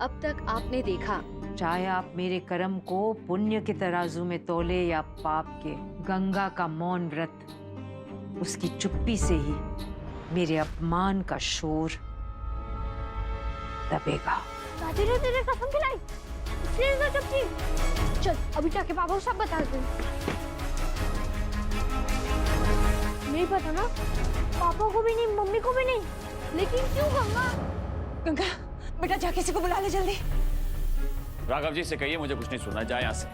अब तक आपने देखा। चाहे आप मेरे कर्म को पुण्य के तराजू में तोले या पाप के, गंगा का मौन व्रत, उसकी चुप्पी से ही मेरे अपमान का शोर दबेगा। दादी ने तेरे कसम खिलाई, इसलिए इतना चुप थी। चल अभी जाके पापा को सब बता दे। नहीं पता ना, पापा को भी नहीं, मम्मी को भी नहीं, लेकिन क्यों गंगा? गंगा बेटा जा किसी को बुला ले जल्दी। राघव जी से कहिए मुझे कुछ नहीं सुनना है, जाए यहाँ से।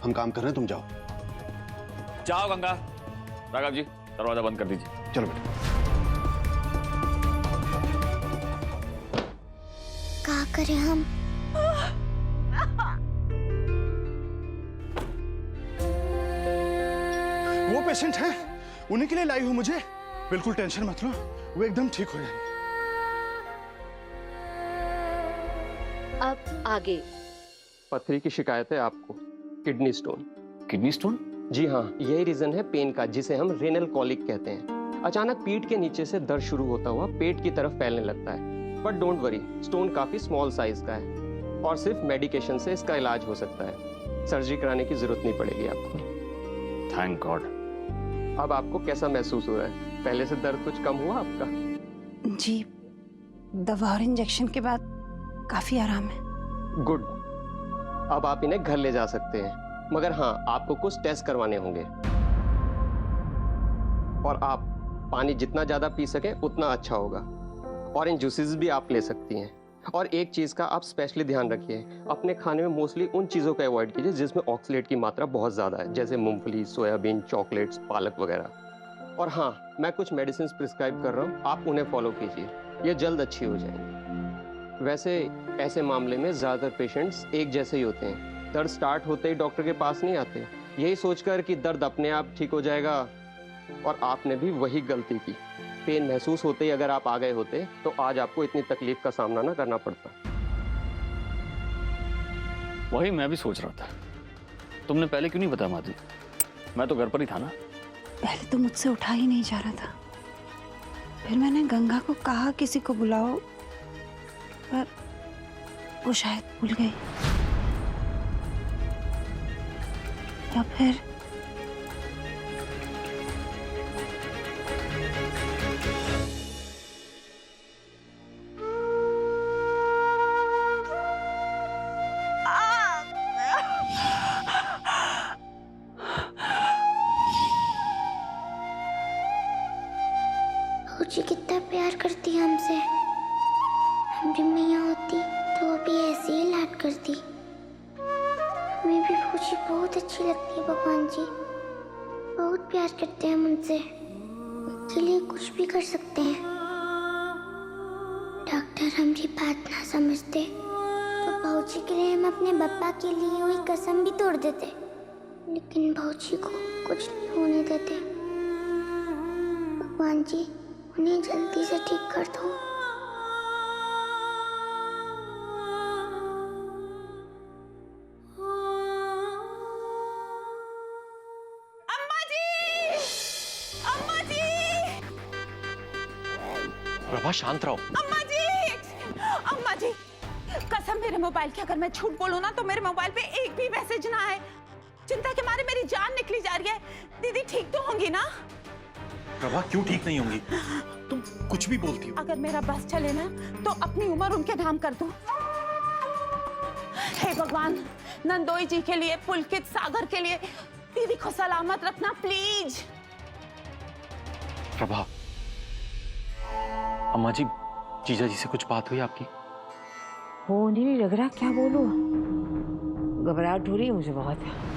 हम काम कर रहे हैं, तुम जाओ। जाओ गंगा। राघव जी दरवाजा बंद कर दीजिए। चलो बेटा। क्या करें हम? वो पेशेंट है, उन्हीं के लिए लाई हूं मुझे। बिल्कुल टेंशन मत लो, वो एकदम ठीक हो जाएंगे। अब आगे। पथरी की शिकायत है आपको, किडनी स्टोन। Kidney stone? जी हाँ, यही रीजन है पेन का, जिसे हम रेनल कॉलिक कहते हैं। अचानक पीठ के नीचे से दर्द शुरू होता हुआ पेट की तरफ फैलने लगता है। बट डोंट वरी, स्टोन काफी स्मॉल साइज का है और सिर्फ मेडिकेशन से इसका इलाज हो सकता है। सर्जरी कराने की जरूरत नहीं पड़ेगी आपको। Thank God. अब आपको कैसा महसूस हो रहा है? पहले से दर्द कुछ कम हुआ आपका? जी दवा और इंजेक्शन के बाद काफी आराम है। गुड। अब आप इन्हें घर ले जा सकते हैं, मगर हाँ आपको कुछ टेस्ट करवाने होंगे। और आप पानी जितना ज्यादा पी सके उतना अच्छा होगा। ऑरेंज जूसेस भी आप ले सकती हैं। और एक चीज का आप स्पेशली ध्यान रखिए, अपने खाने में मोस्टली उन चीजों को अवॉइड कीजिए जिसमें ऑक्सलेट की मात्रा बहुत ज्यादा है, जैसे मूंगफली, सोयाबीन, चॉकलेट्स, पालक वगैरह। और हाँ, मैं कुछ मेडिसिन प्रिस्क्राइब कर रहा हूँ, आप उन्हें फॉलो कीजिए, ये जल्द अच्छी हो जाएंगी। वैसे ऐसे मामले में ज्यादातर पेशेंट्स एक जैसे ही होते हैं, दर्द स्टार्ट होते ही डॉक्टर के पास नहीं आते, यही सोचकर कि दर्द अपने आप ठीक हो जाएगा। और आपने भी वही गलती की। पेन महसूस होते ही अगर आप आ गए होते तो आज आपको इतनी तकलीफ का सामना ना करना पड़ता। वही मैं भी सोच रहा था, तुमने पहले क्यों नहीं बताया माधवी? मैं तो घर पर ही था ना। पहले तो मुझसे उठा ही नहीं जा रहा था, फिर मैंने गंगा को कहा किसी को बुलाओ, पर वो शायद भूल गई या फिर फौजी कितना प्यार करती है हमसे। हमारी मैया होती तो वो भी ऐसे ही लाड करती। हमें भी फौजी बहुत अच्छी लगती है। भगवान जी बहुत प्यार करते हैं हम उनसे, उनके लिए कुछ भी कर सकते हैं। डॉक्टर हमारी बात ना समझते तो फौजी के लिए हम अपने पापा के लिए हुई कसम भी तोड़ देते, लेकिन फौजी को कुछ नहीं होने देते। भगवान जी उन्हें जल्दी से ठीक कर दो। अम्मा जी! अम्मा जी! प्रभा शांत रहो। अम्मा जी! अम्मा जी कसम मेरे मोबाइल की, अगर मैं झूठ बोलूं ना तो मेरे मोबाइल पे एक भी मैसेज ना आए। चिंता के मारे मेरी जान निकली जा रही है। दीदी ठीक तो होंगी ना? प्रभा क्यों ठीक नहीं होंगी? तुम कुछ भी बोलती हो। अगर मेरा बस चले ना तो अपनी उम्र उनके नाम कर दूं। हे भगवान, नंदोई जी के लिए, पुलकित, सागर के लिए दीदी को सलामत रखना प्लीज। प्रभा, अम्मा जी, जीजा जी से कुछ बात हुई आपकी? वो नहीं लग रहा, क्या बोलूं, घबराहट हो रही है मुझे बहुत।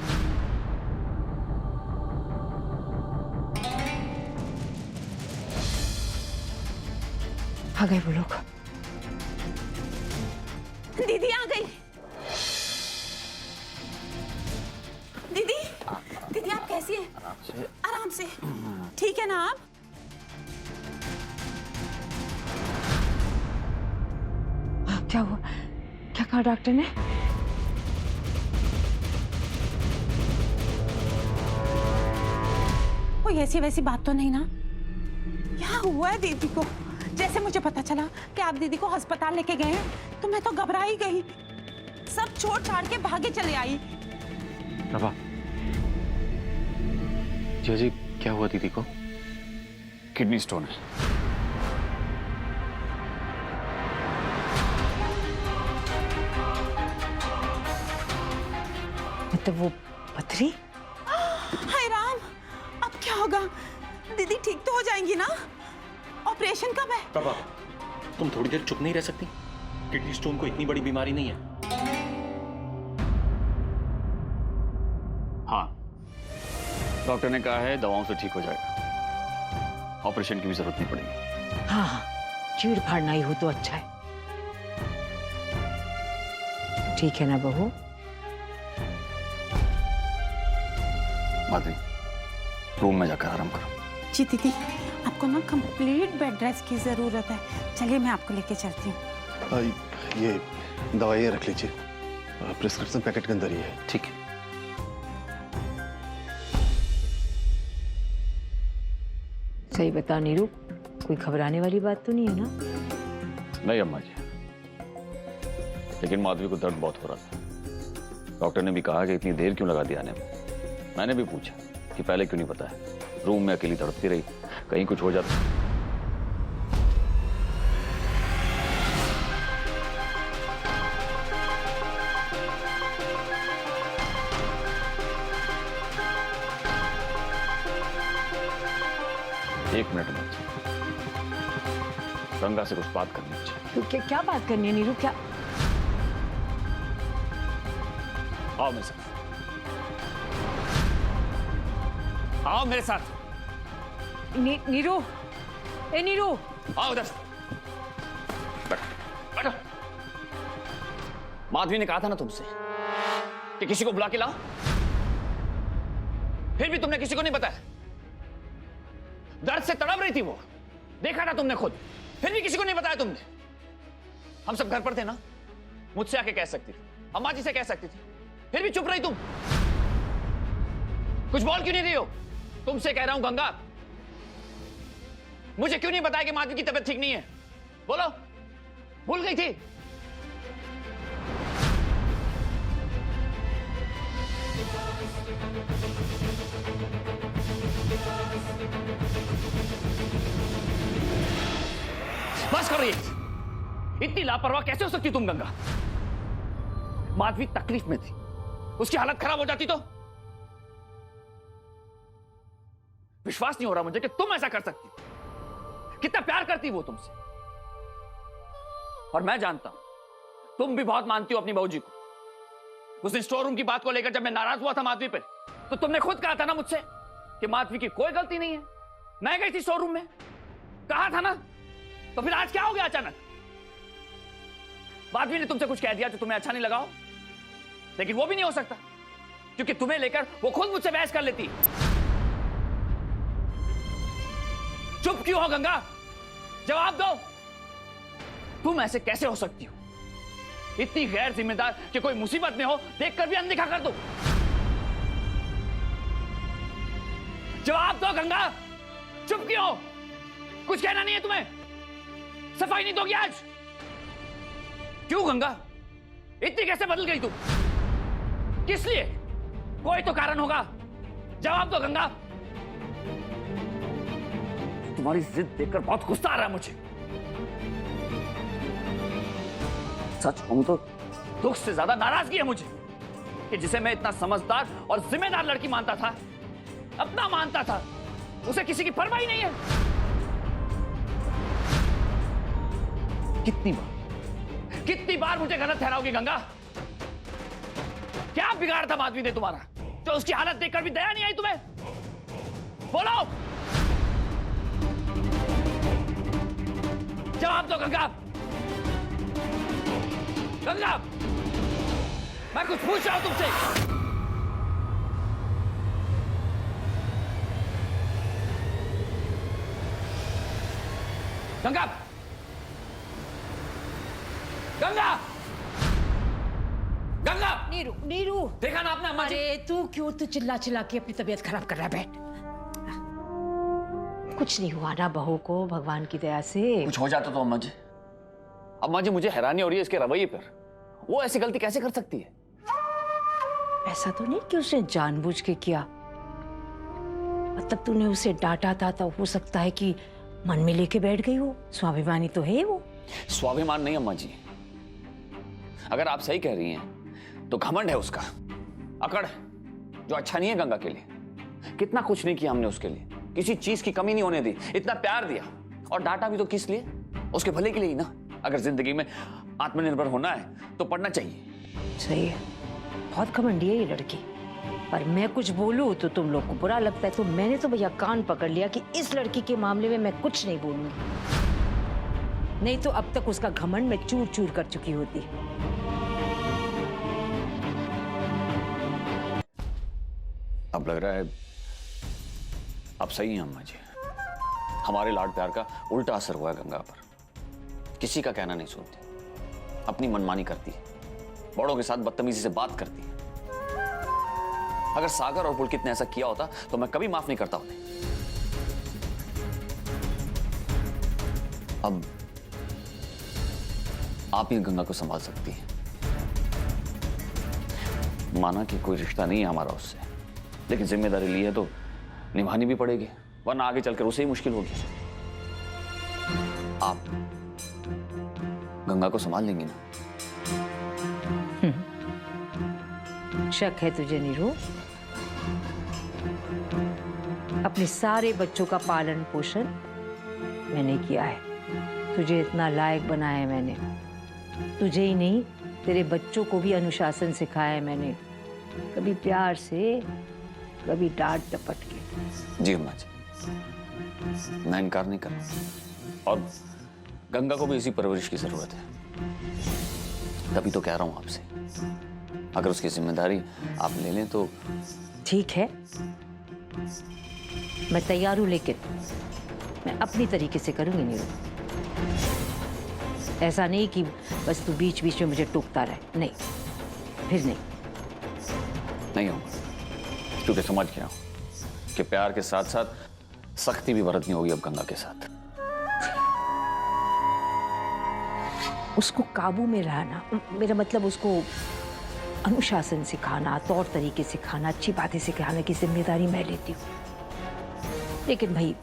आ गए वो लोग। दीदी आ गई। दीदी, दीदी आप कैसी हैं? आराम से। ठीक है ना आप? क्या हुआ? क्या कहा डॉक्टर ने? कोई ऐसी वैसी बात तो नहीं ना? क्या हुआ है दीदी को? जैसे मुझे पता चला कि आप दीदी को अस्पताल लेके गए हैं तो मैं तो घबरा ही गई, सब छोड़ छाड़ के भागे चले आई। प्रभा, जी क्या हुआ दीदी को? किडनी स्टोन है। मतलब वो पथरी? हाय राम, अब क्या होगा? दीदी ठीक तो हो जाएंगी ना? ऑपरेशन कब है? प्रभा, तुम थोड़ी देर चुप नहीं रह सकती? किडनी स्टोन को इतनी बड़ी बीमारी नहीं है। हाँ, डॉक्टर ने कहा है दवाओं से ठीक हो जाएगा, ऑपरेशन की भी जरूरत नहीं पड़ेगी। हाँ हाँ, चीड़ फाड़ना ही हो तो अच्छा है। ठीक है ना बहू? माधवी, रूम में जाकर आराम करो। जी दीदी, आपको ना कंप्लीट बेड रेस्ट की जरूरत है। चलिए मैं आपको लेके चलती हूँ। ये दवाइयाँ रख लीजिए, प्रिस्क्रिप्शन पैकेट के अंदर ही है। ठीक है। सही बता नीरू, कोई घबराने वाली बात तो नहीं है ना? नहीं अम्मा जी, लेकिन माधवी को दर्द बहुत हो रहा था। डॉक्टर ने भी कहा कि इतनी देर क्यों लगा दी आने में। मैंने भी पूछा कि पहले क्यों नहीं बताया। रूम में अकेली तड़पती रही, कहीं कुछ हो जाता। एक मिनट में गंगा से कुछ बात करनी चाहिए। तो क्या बात करनी है नीरू? क्या? आओ मेरे साथ, आओ मेरे साथ। नीरू, ए नीरू, आओ उधर। बैठो, बैठो। माधवी ने कहा था ना तुमसे कि किसी को बुला के लाओ, फिर भी तुमने किसी को नहीं बताया। दर्द से तड़प रही थी वो, देखा था तुमने खुद, फिर भी किसी को नहीं बताया तुमने। हम सब घर पर थे ना, मुझसे आके कह सकती थी, अम्मा जी से कह सकती थी, फिर भी चुप रही तुम। कुछ बोल क्यों नहीं रही हो? तुमसे कह रहा हूं गंगा, मुझे क्यों नहीं बताया कि माधवी की तबीयत ठीक नहीं है? बोलो, भूल गई थी? बस करो ये। इतनी लापरवाह कैसे हो सकती तुम गंगा? माधवी तकलीफ में थी, उसकी हालत खराब हो जाती तो? विश्वास नहीं हो रहा मुझे कि तुम ऐसा कर सकती हो। कितना प्यार करती वो तुमसे। और मैं जानता हूं तुम भी बहुत मानती हो अपनी बहू जी को। उस दिन स्टोर रूम की बात को लेकर जब मैं नाराज हुआ था माधवी पे, तो तुमने खुद कहा था ना मुझसे कि माधवी की कोई गलती नहीं है। मैं गई थी स्टोर रूम में, कहा था ना। तो फिर आज क्या हो गया अचानक? माधवी ने तुमसे कुछ कह दिया जो तुम्हें अच्छा नहीं लगा हो, लेकिन वो भी नहीं हो सकता क्योंकि तुम्हें लेकर वो खुद मुझसे बहस कर लेती है। चुप क्यों हो गंगा? जवाब दो। तुम ऐसे कैसे हो सकती हो? इतनी गैर जिम्मेदार कि कोई मुसीबत में हो देखकर भी अनदेखा कर दो। जवाब दो गंगा, चुप क्यों हो? कुछ कहना नहीं है तुम्हें? सफाई नहीं दोगी आज? क्यों गंगा, इतनी कैसे बदल गई तू? किस लिए? कोई तो कारण होगा, जवाब दो गंगा। तुम्हारी जिद देखकर बहुत गुस्सा आ रहा है मुझे। सच कहूं तो दुख से ज्यादा नाराजगी है मुझे कि जिसे मैं इतना समझदार और जिम्मेदार लड़की मानता था, अपना मानता था, उसे किसी की परवाह ही नहीं है। कितनी बार मुझे गलत ठहराओगी गंगा? क्या बिगाड़ा था माधवी ने तुम्हारा जो उसकी हालत देखकर भी दया नहीं आई तुम्हें? बोलो, जवाब दो गंगा। गंगा, मैं कुछ पूछ रहा हूं तुमसे। गंगा, गंगा, गंगा। नीरू, नीरू, देखा ना आपने अम्मा जी? अरे तू क्यों चिल्ला चिल्ला के अपनी तबीयत खराब कर रहा है? बैठ। कुछ नहीं हुआ ना बहू को, भगवान की दया से। कुछ हो जाता तो अम्मा जी मुझे हैरानी हो रही है इसके रवैये पर। वो ऐसी गलती कैसे कर सकती है? ऐसा तो नहीं कि उसने जानबूझ के किया, मतलब तूने उसे डांटा था तो हो सकता है कि मन में लेके बैठ गई हो। स्वाभिमानी तो है वो। स्वाभिमान नहीं अम्मा जी, अगर आप सही कह रही हैं तो घमंड है उसका, अकड़ है जो अच्छा नहीं है गंगा के लिए। कितना कुछ नहीं किया हमने उसके लिए, किसी चीज की कमी नहीं होने दी, इतना प्यार दिया और डांटा भी तो किस लिए? उसके भले के लिए ही ना। अगर जिंदगी में आत्मनिर्भर होना है तो पढ़ना चाहिए। सही है, बहुत घमंडी है ये लड़की, पर मैं कुछ बोलूं तो तुम लोग को बुरा लगता है, तो मैंने तो भैया कान पकड़ लिया कि इस लड़की के मामले में मैं कुछ नहीं बोलूंगी, नहीं तो अब तक उसका घमंड मैं चूर चूर कर चुकी होती। अब लग रहा है अब सही है अम्मा जी, हमारे लाड प्यार का उल्टा असर हुआ है गंगा पर। किसी का कहना नहीं सुनती, अपनी मनमानी करती है, बड़ों के साथ बदतमीजी से बात करती है। अगर सागर और पुलकित ने ऐसा किया होता तो मैं कभी माफ नहीं करता उन्हें। अब आप ही गंगा को संभाल सकती हैं। माना कि कोई रिश्ता नहीं है हमारा उससे, लेकिन जिम्मेदारी ली है तो निभानी भी पड़ेगी, वरना आगे चलकर उसे ही मुश्किल होगी। आप गंगा को संभाल लेंगी ना? शक है तुझे नीरू? अपने सारे बच्चों का पालन पोषण मैंने किया है, तुझे इतना लायक बनाया है मैंने। तुझे ही नहीं, तेरे बच्चों को भी अनुशासन सिखाया है मैंने, कभी प्यार से, कभी डांट डपट के। जी अम्मा जी, मैं इनकार नहीं कर रहा, और गंगा को भी इसी परवरिश की जरूरत है। तभी तो कह रहा हूं आपसे, अगर उसकी जिम्मेदारी आप ले लें तो। ठीक है, मैं तैयार हूं, लेकिन मैं अपनी तरीके से करूंगी नीरू। ऐसा नहीं कि बस तू बीच बीच में मुझे टोकता रहे, नहीं, फिर नहीं। नहीं होगा, क्योंकि समझ गया हूं कि प्यार के साथ साथ सख्ती भी बरतनी होगी अब गंगा के साथ। उसको काबू में रहना, मेरा मतलब उसको अनुशासन सिखाना, तौर तरीके सिखाना, अच्छी बातें सिखाने की जिम्मेदारी मैं लेती हूँ। लेकिन भाई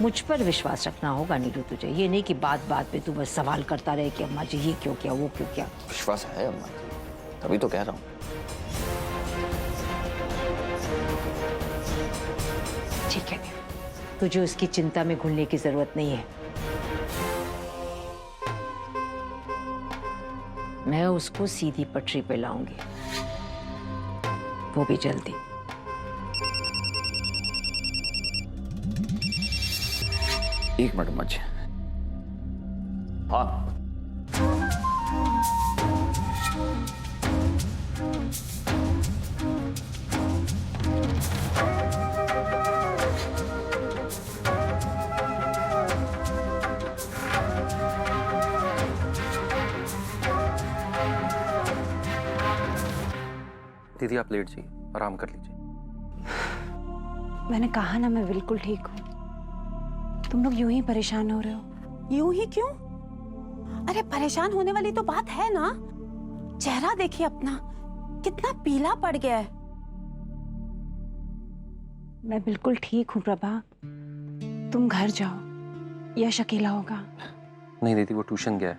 मुझ पर विश्वास रखना होगा नीरू तुझे, ये नहीं कि बात बात पे तू बस सवाल करता रहे कि अम्मा जी ये क्यों किया, वो क्यों किया। विश्वास है अम्मा जी, तभी तो कह रहा हूं। ठीक है, तुझे उसकी चिंता में घुलने की जरूरत नहीं है। मैं उसको सीधी पटरी पे लाऊंगी, वो भी जल्दी। एक मिनट अम्मा जी। हाँ, दीदी आप लेट जाइए, आराम कर लीजिए। मैंने कहा ना मैं बिल्कुल ठीक हूँ, तुम लोग यूं ही परेशान हो रहे हो। यूं ही क्यों? अरे परेशान होने वाली तो बात है ना। चेहरा देखिए अपना, कितना पीला पड़ गया है। मैं बिल्कुल ठीक हूँ प्रभा, तुम घर जाओ, यश अकेला होगा। नहीं दीदी, वो ट्यूशन गया है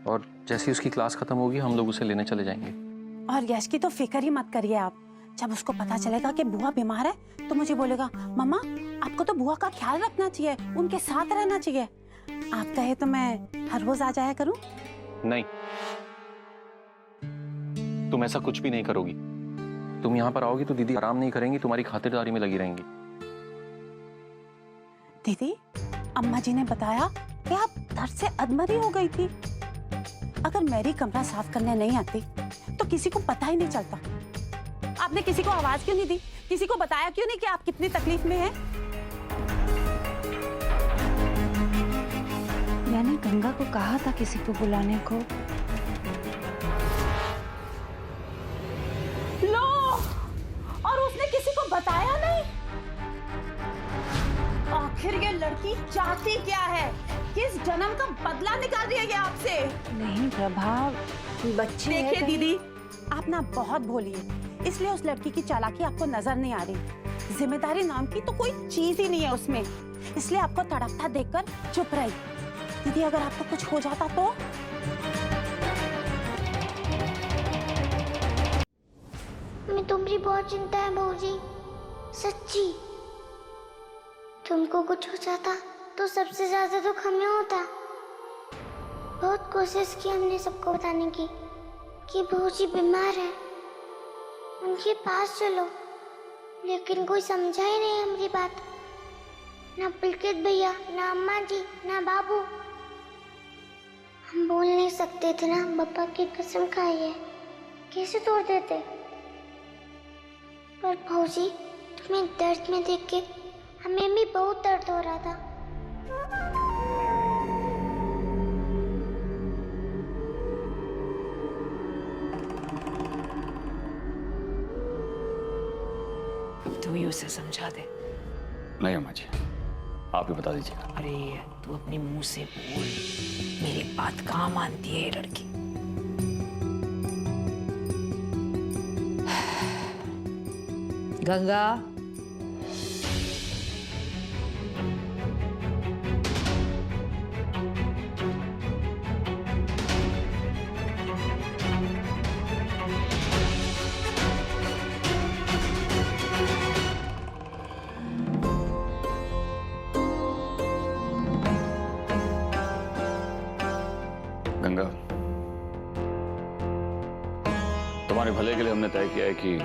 और जैसे ही उसकी क्लास खत्म होगी हम लोग उसे लेने चले जाएंगे। और यश की तो फिक्र ही मत करिए आप। जब उसको पता चलेगा कि बुआ बीमार है तो मुझे बोलेगा, मम्मा आपको तो बुआ का ख्याल रखना चाहिए, उनके साथ रहना चाहिए। आप कहे तो मैं हर रोज आ जाया करूं? नहीं, तुम ऐसा कुछ भी नहीं करोगी। तुम यहाँ पर आओगी तो दीदी आराम नहीं करेंगी, तुम्हारी खातिरदारी में लगी रहेंगी। दीदी, अम्मा जी ने बताया कि आप दर्द से अधमरी हो गई थी। अगर मेरी कमरा साफ करने नहीं आती तो किसी को पता ही नहीं चलता। आपने किसी को आवाज क्यों नहीं दी? किसी को बताया क्यों नहीं कि आप कितनी तकलीफ में हैं? मैंने गंगा को कहा था किसी को बुलाने को। लो, और उसने किसी को बताया नहीं। आखिर ये लड़की चाहती क्या है? किस जन्म का बदला निकाल रही है ये आपसे? नहीं प्रभा, बच्ची है देखिए कहीं- दीदी, आप ना बहुत भोली है, इसलिए उस लड़की की चालाकी आपको नजर नहीं आ रही। जिम्मेदारी नाम की तो कोई चीज ही नहीं है उसमें, इसलिए आपको तड़पता देखकर चुप रही। दीदी अगर आपको कुछ हो जाता तो? मैं तुम्हारी बहुत चिंता है बहूजी, सच्ची। तुमको कुछ हो जाता तो सबसे ज्यादा दुख हमें होता। बहुत कोशिश की हमने सबको बताने की कि बहूजी बीमार है, उनके पास चलो, लेकिन कोई समझा ही नहीं हमारी बात। ना पुलकित भैया, ना अम्मा जी, ना बाबू। हम बोल नहीं सकते थे ना, पापा की कसम खाई है, कैसे तोड़ देते। पर भौजी, तुम्हें दर्द में देख के हमें भी बहुत दर्द हो रहा था। तू ही उसे समझा दे। नहीं अम्मा जी, आप ही बता दीजिएगा। अरे तू अपने मुंह से बोल, मेरी बात कहाँ मानती है ये लड़की। गंगा, गंगा, तुम्हारे भले के लिए हमने तय किया है कि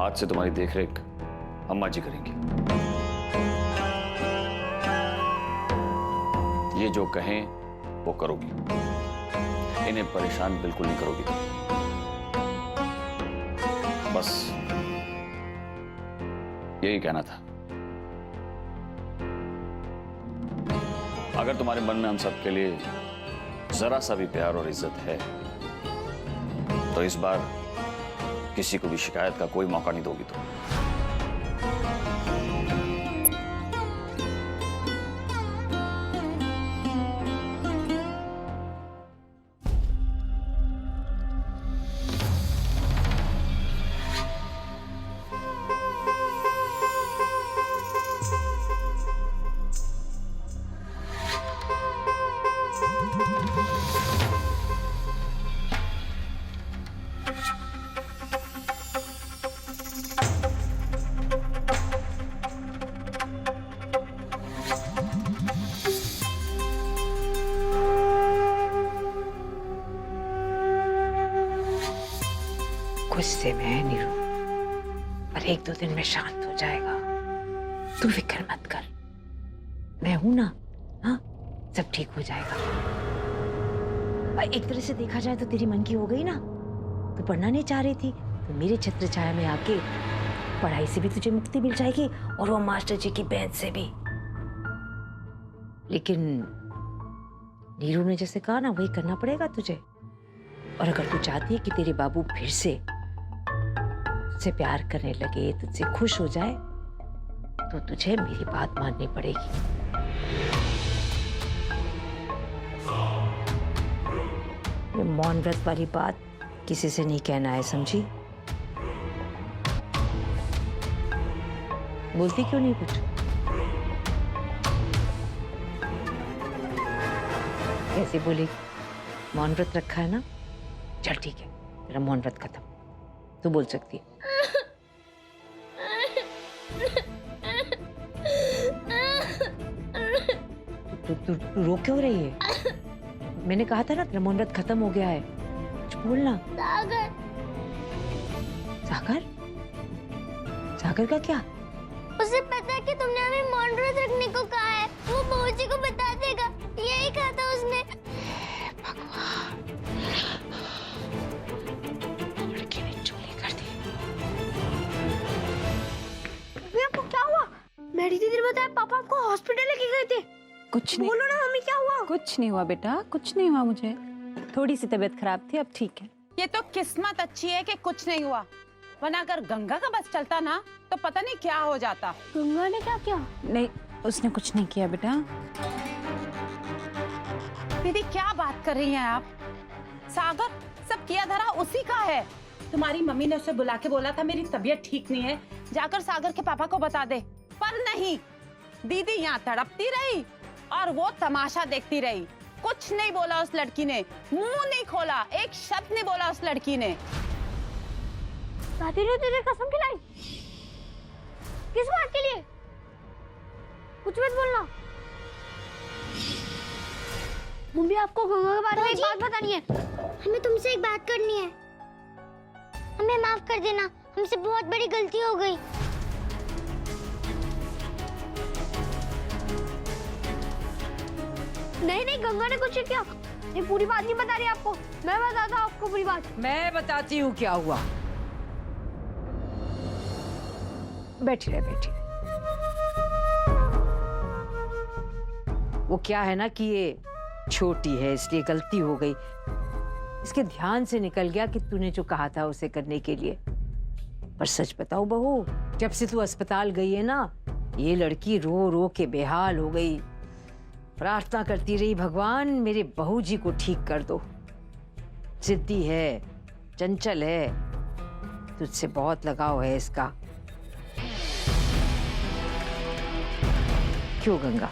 आज से तुम्हारी देखरेख अम्मा जी करेंगी। ये जो कहें वो करोगी, इन्हें परेशान बिल्कुल नहीं करोगी। बस यही कहना था। अगर तुम्हारे मन में हम सबके लिए जरा सा भी प्यार और इज्जत है तो इस बार किसी को भी शिकायत का कोई मौका नहीं दोगी तुम। गुस्से में है नीरू, पर एक दो दिन में शांत हो जाएगा। तू फिक्र मत कर, मैं हूं ना। हाँ, सब ठीक हो जाएगा। और एक तरह से देखा जाए तो तेरी मन की हो गई ना। तू पढ़ना नहीं चाह रही थी, तो मेरे छत्र छाया में आके पढ़ाई से भी तुझे मुक्ति मिल जाएगी और वो मास्टर जी की बहन से भी। लेकिन नीरू ने जैसे कहा ना, वही करना पड़ेगा तुझे। और अगर तू चाहती है कि तेरे बाबू फिर से तुझसे प्यार करने लगे, तुझसे खुश हो जाए, तो तुझे मेरी बात माननी पड़ेगी। ये मौन व्रत वाली बात किसी से नहीं कहना है, समझी? बोलती क्यों नहीं कुछ? कैसे बोलेगी? मौन व्रत रखा है ना? चल ठीक है, तेरा मौन व्रत खत्म, तू बोल सकती है। तू रो क्यों रही है? मैंने कहा था ना, तेरा मौन व्रत खत्म हो गया है, कुछ बोलना। सागर, सागर? सागर का क्या? उसे पता है कि तुमने हमें मौन व्रत रखने को कहा है, वो बहूजी को बता देगा। यही कहा था उसने। भगवान, लड़की ने चोरी कर दी। आपको क्या हुआ? मेरी दीदी ने बताया पापा आपको हॉस्पिटल लेके गए थे। कुछ नहीं। बोलो ना मम्मी, क्या हुआ? कुछ नहीं हुआ बेटा, कुछ नहीं हुआ मुझे। थोड़ी सी तबीयत खराब थी, अब ठीक है। ये तो किस्मत अच्छी है कि कुछ नहीं हुआ, वरना अगर गंगा का बस चलता ना तो पता नहीं क्या हो जाता। गंगा ने क्या किया? नहीं, उसने कुछ नहीं किया बेटा। दीदी क्या बात कर रही हैं आप? सागर सब किया धरा उसी का है। तुम्हारी मम्मी ने उसे बुला के बोला था मेरी तबीयत ठीक नहीं है, जाकर सागर के पापा को बता दे, पर नहीं। दीदी यहाँ तड़पती रही और वो तमाशा देखती रही। कुछ नहीं बोला उस लड़की ने, मुंह नहीं खोला, एक शब्द नहीं बोला उस लड़की ने। दादी ने तुझे कसम खिलाई? किस बात के लिए? कुछ मत बोलना। मम्मी आपको गंगा के बारे में एक बात बतानी है। हमें तुमसे एक बात करनी है। हमें माफ कर देना, हमसे बहुत बड़ी गलती हो गई। नहीं नहीं, गंगा ने कुछ किया। ये पूरी बात नहीं बता रही आपको। मैं बताता हूँ आपको पूरी बात। मैं बताती हूँ क्या हुआ। बैठी रहे, बैठी रहे। वो क्या है ना कि ये छोटी है इसलिए गलती हो गई, इसके ध्यान से निकल गया कि तूने जो कहा था उसे करने के लिए। पर सच बताओ बहू, जब से तू अस्पताल गई है ना, ये लड़की रो रो के बेहाल हो गई। प्रार्थना करती रही, भगवान मेरे बहू जी को ठीक कर दो। जिद्दी है, चंचल है, तुझसे बहुत लगाव है इसका। क्यों गंगा?